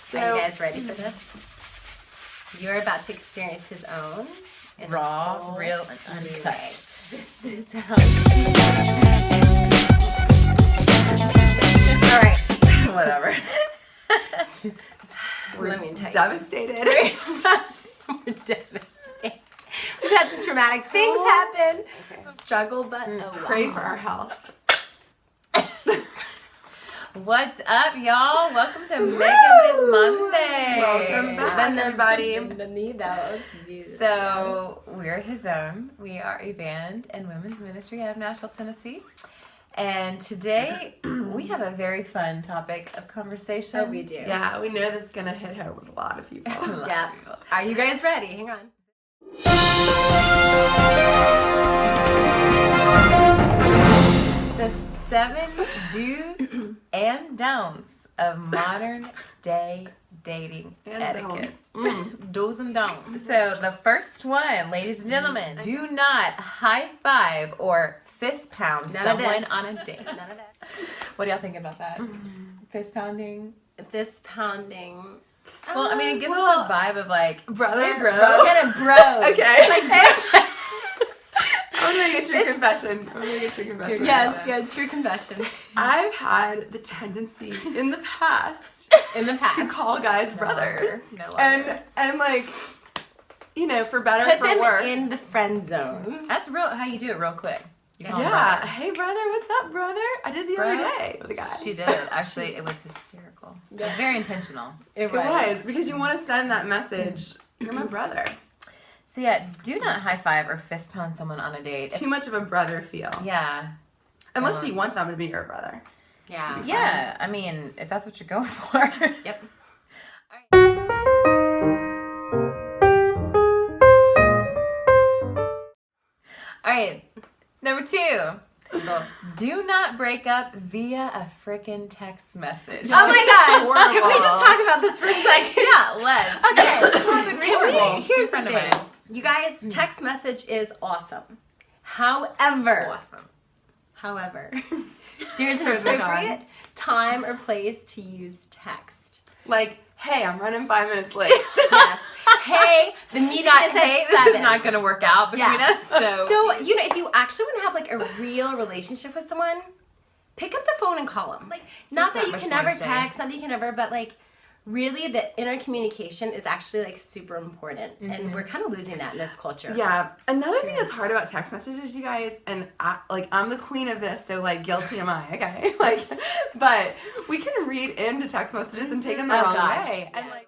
So, are you guys ready for this? You're about to experience his own. Raw, real, and uncut. This is how... All right. Whatever. we're Let me tell you. devastated. We're devastated. We've had some traumatic things happen. Okay. Struggle, but Pray for our health. What's up, y'all? Welcome to Megan Monday. Welcome back, everybody. Bienvenidos. So, we're His Own. We are a band and women's ministry out of Nashville, Tennessee. And today, we have a very fun topic of conversation. Oh, we do. Yeah, we know this is going to hit home with a lot of people. Yeah. Are you guys ready? Hang on. The 7 do's and don'ts of modern day dating And etiquette. don'ts. Do's and don'ts. So the first one, ladies and gentlemen, do not high five or fist pound None of someone this. on a date. None of that. What do y'all think about that? Fist pounding? Fist pounding. Well, I mean, it gives well, them the vibe of like, Brother, hey, bro. Kind of bros. Okay. Like, hey. I'm going to make a true confession. Yes, good. True confession. I've had the tendency in the past In the past. to call guys brothers. No longer. And like, you know, for better Put or for them worse. in the friend zone. that's real. How you do it real quick. You call him Yeah. brother. Hey, brother, what's up, brother? I did the other day with a guy. She did. Actually, it was hysterical. It was very intentional. It It was because you want to send that message. You're my brother. So yeah, do not high five or fist pound someone on a date. Too much of a brother feel. Yeah. Unless you want them to be your brother. Yeah. Yeah, I mean, if that's what you're going for. Yep. All right. Number 2. Do not break up via a frickin' text message. Oh my gosh! horrible. Can we just talk about this for a second? Yeah, let's. Okay. reasonable. Here's the Friend of thing. mine. You guys, text message is awesome. However, there's an appropriate time or place to use text. Like, hey, I'm running 5 minutes late. Yes. Hey, the meeting Not, is at hey, this 7. is not going to work out between Yeah. us. So, So, you know, if you actually want to have like a real relationship with someone, pick up the phone and call them. Like, not There's that not you much can more never to say. text, not that you can never, but like, really the inner communication is actually like super important. And we're kind of losing that in this culture. Yeah. Another thing that's hard about text messages, you guys, and I'm the queen of this, so like guilty am I, okay? Like, but we can read into text messages and take them the Oh, wrong gosh. way. And Yeah. like,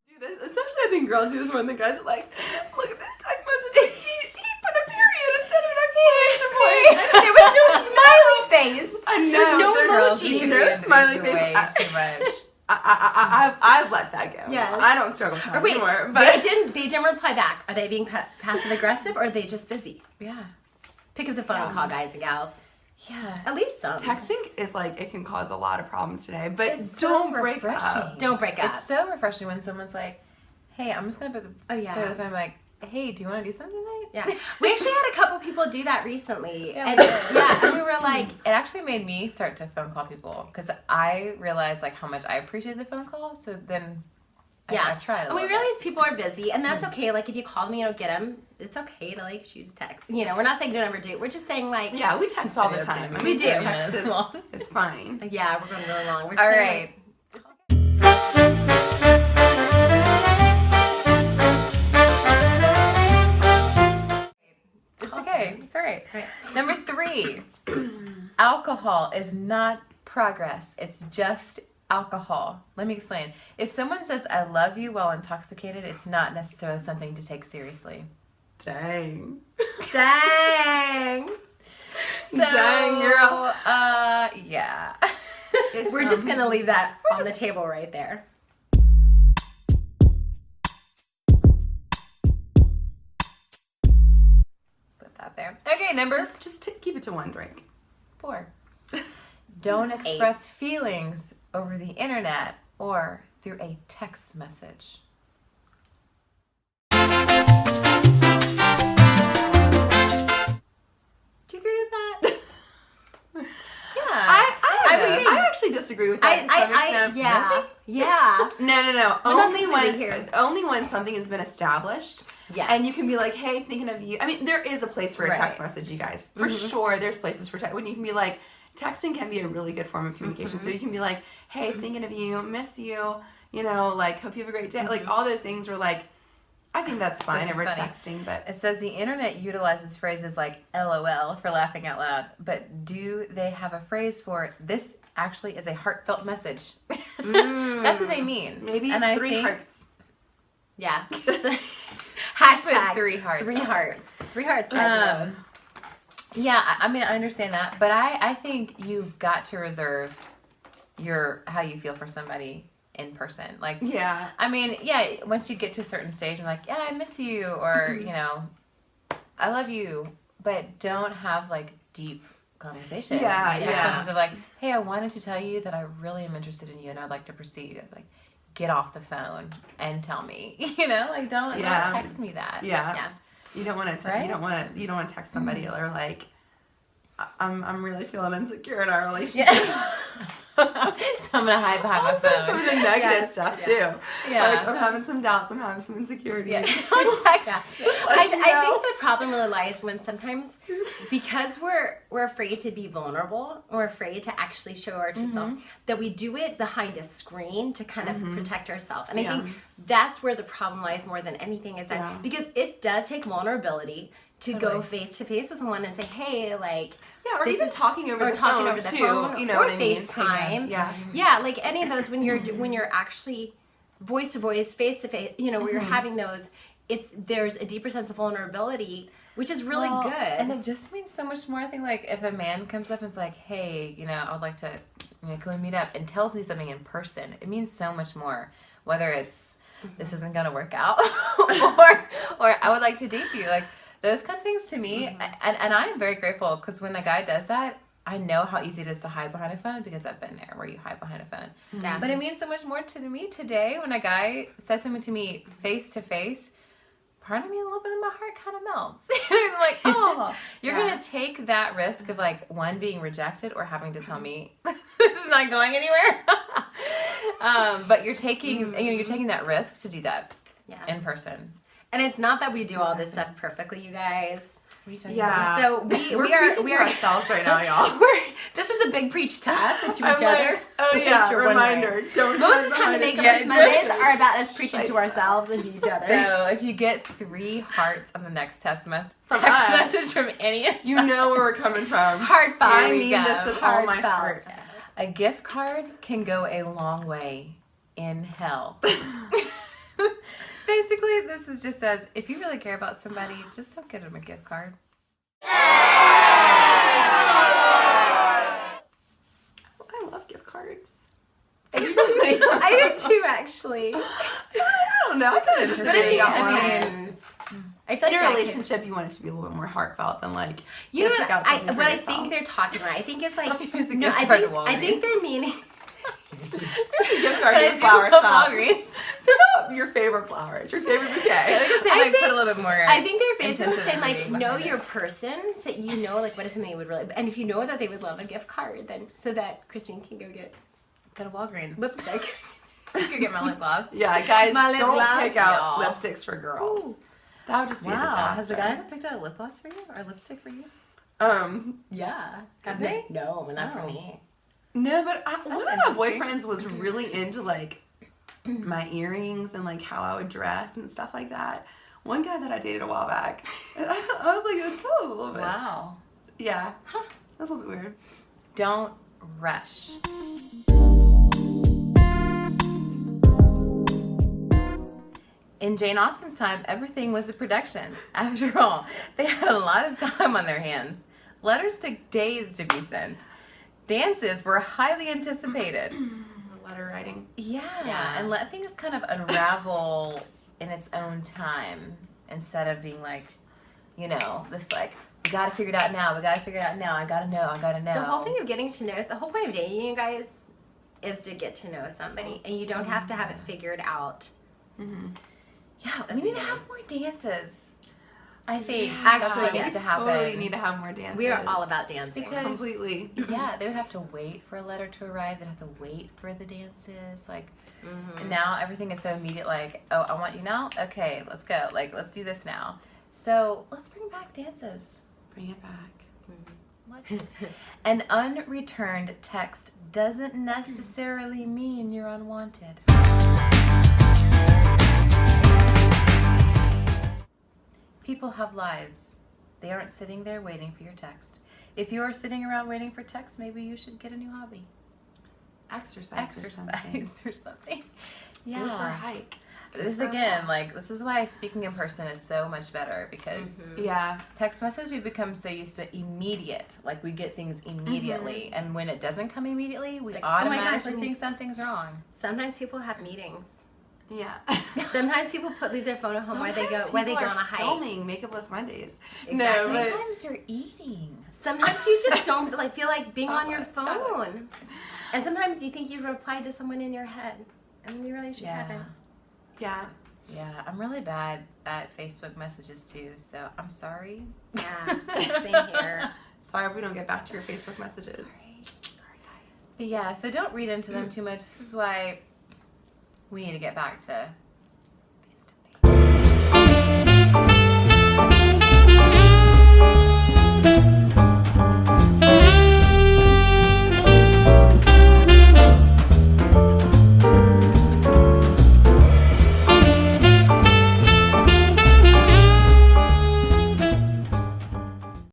do this, especially I think girls do this more than guys are like, look at this text message. He put a period instead of an exclamation point. There was no smiley face. I know. There's no there's girls emoji. can no read smiley these face. way too much. I've let that go. Yes. I don't struggle with Or that wait, anymore. they didn't reply back. Are they being passive aggressive or are they just busy? Yeah. Pick up the phone and call guys and gals. Yeah. At least some. Texting is like, it can cause a lot of problems today, but It's don't so break refreshing. up. Don't break up. It's so refreshing when someone's like, hey, I'm just going to put the, Oh, yeah. put the phone, like, hey, do you want to do something tonight? Yeah. We actually had a couple people do that recently. Yeah, and, we did. yeah, and we were like, It actually made me start to phone call people because I realized like how much I appreciate the phone call. So then I tried And we realize people are busy, and that's okay. Like, if you call them, you don't get them, it's okay to, like, shoot a text. You know, we're not saying don't ever do it. We're just saying, like, Yeah, we text all the time. I We mean, do. Text is, Long. it's fine. yeah, we're going really long. We're just All saying, right. It's okay. It's all right. Right. Number 3, alcohol is not progress. It's just alcohol. Let me explain. If someone says, I love you while intoxicated, it's not necessarily something to take seriously. Dang. Dang. So, Dang, girl. Yeah. We're just going to leave that on the table right there. Put that there. Okay, number Just keep it to 1 drink. 4. Don't express feelings over the internet or through a text message. Do you agree with that? disagree with that to some extent. Yeah. Yeah. No. We're not Only when something has been established. Yes. And you can be like, hey, thinking of you. I mean, there is a place for a text Right. message, you guys. For sure, there's places for text. When you can be like, texting can be a really good form of communication. So you can be like, hey, thinking of you, miss you, you know, like, hope you have a great day. Like, all those things are like, I think that's fine if we're texting, but... It says the internet utilizes phrases like LOL for laughing out loud, but do they have a phrase for this actually is a heartfelt message? That's what they mean. Maybe and 3 hearts. Yeah. Hashtag 3 hearts. 3 hearts. 3 hearts, guys. Yeah, I mean, I understand that, but I think you've got to reserve how you feel for somebody in person. Like, yeah. I mean, yeah, once you get to a certain stage, you're like, yeah, I miss you, or, you know, I love you, but don't have, like, deep conversations. Yeah, Text messages of like, hey, I wanted to tell you that I really am interested in you and I'd like to pursue you. Like, get off the phone and tell me, you know, like, don't text me that. Yeah. You don't want to, Right? you don't want to text somebody or like, I'm really feeling insecure in our relationship. So I'm gonna hide behind my Also, phone. some of the negative stuff too. Yeah. Like, I'm having some doubts. I'm having some insecurities. Yeah. Don't text. I think the problem really lies when sometimes, because we're afraid to be vulnerable, we're afraid to actually show our true self, that we do it behind a screen to kind of protect ourselves. And I think that's where the problem lies more than anything, is that because it does take vulnerability to go face to face with someone and say, hey, like... Yeah, or even talking over the phone too. You know or what I mean? FaceTime. Yeah, like any of those when you're actually voice to voice, face to face. You know, where you're having those. There's a deeper sense of vulnerability, which is really good. And it just means so much more. I think, like, if a man comes up and is like, hey, you know, I would like to, you know, come and meet up, and tells me something in person, it means so much more. Whether it's this isn't gonna work out, or I would like to date you, like. Those kind of things to me, and I am very grateful, because when a guy does that, I know how easy it is to hide behind a phone, because I've been there where you hide behind a phone. Yeah. But it means so much more to me today when a guy says something to me face to face. Part of me, a little bit of my heart kind of melts. I'm like, oh, you're going to take that risk of, like, one, being rejected, or having to tell me this is not going anywhere. But you're taking that risk to do that in person. And it's not that we do all this stuff perfectly, you guys. What are you talking about? So we are ourselves right now, y'all. This is a big preach to us and to each like, other. Oh yeah, reminder. Don't most of the time, the Make Us Mondays are about us preaching to ourselves and to each other. So if you get 3 hearts on the next text message from any of you know where we're coming from. Heartfelt. I mean this with all my heart. A gift card can go a long way in hell. Basically, this is just says, if you really care about somebody, just don't get them a gift card. I love gift cards. I do too. I do too, actually. I don't know. It's interesting. But I feel like in a relationship, you want it to be a little bit more heartfelt than like. You know what? I think they're talking about. I think it's like I think they're meaning. Gift card to the flower shop. Pick up your favorite flowers, your favorite bouquet. Put a little bit more. I think they're basically saying like, know your person, so that you know like what is something they would really, and if you know that they would love a gift card, then so that Christine can go to Walgreens lipstick. You can get my lip gloss. Yeah, guys, My lip don't gloss, pick out y'all. lipsticks for girls. Ooh. That would just be a disaster. Has the guy ever picked out a lip gloss for you or a lipstick for you? Yeah. Have they? No, but not for me. No, but one of my boyfriends was really into like my earrings and like how I would dress and stuff like that. One guy that I dated a while back, I was like, it was cool a little bit. Wow. Yeah. Huh. That's a little bit weird. Don't rush. In Jane Austen's time, everything was a production. After all, they had a lot of time on their hands. Letters took days to be sent. Dances were highly anticipated. Letter writing. Yeah. And let things kind of unravel in its own time instead of being like, you know, this like, we gotta figure it out now, I gotta know. The whole thing of getting to know, the whole point of dating you guys is to get to know somebody, and you don't have to have it figured out. Yeah, we need to have more dances. I think Actually, that's what yes. needs to happen. Totally need to have more dances. We are all about dancing. Because- Completely. Yeah, they would have to wait for a letter to arrive. They'd have to wait for the dances. Like, and now everything is so immediate. Like, oh, I want you now? Okay, let's go. Like, let's do this now. So let's bring back dances. Bring it back. An unreturned text doesn't necessarily mean you're unwanted. People have lives. They aren't sitting there waiting for your text. If you are sitting around waiting for text, maybe you should get a new hobby. Exercise or something. Or something. Go for a hike. This again, like, this is why speaking in person is so much better, because Yeah. text message, we become so used to immediate. Like, we get things immediately. And when it doesn't come immediately, we Like, oh my gosh, automatically it think needs- something's wrong. Sometimes people have meetings. Yeah. Sometimes people leave their phone at home where they go on a hike. Filming Makeupless Mondays. Exactly. No, but Sometimes you're eating. Sometimes you just don't feel like being on your Chocolate. phone. And sometimes you think you've replied to someone in your head, and you really should haven't. yeah. Yeah, I'm really bad at Facebook messages too, so I'm sorry. Yeah, same here. Sorry if we don't get back to your Facebook messages. Sorry, guys. But yeah, so don't read into them too much. This is why we need to get back to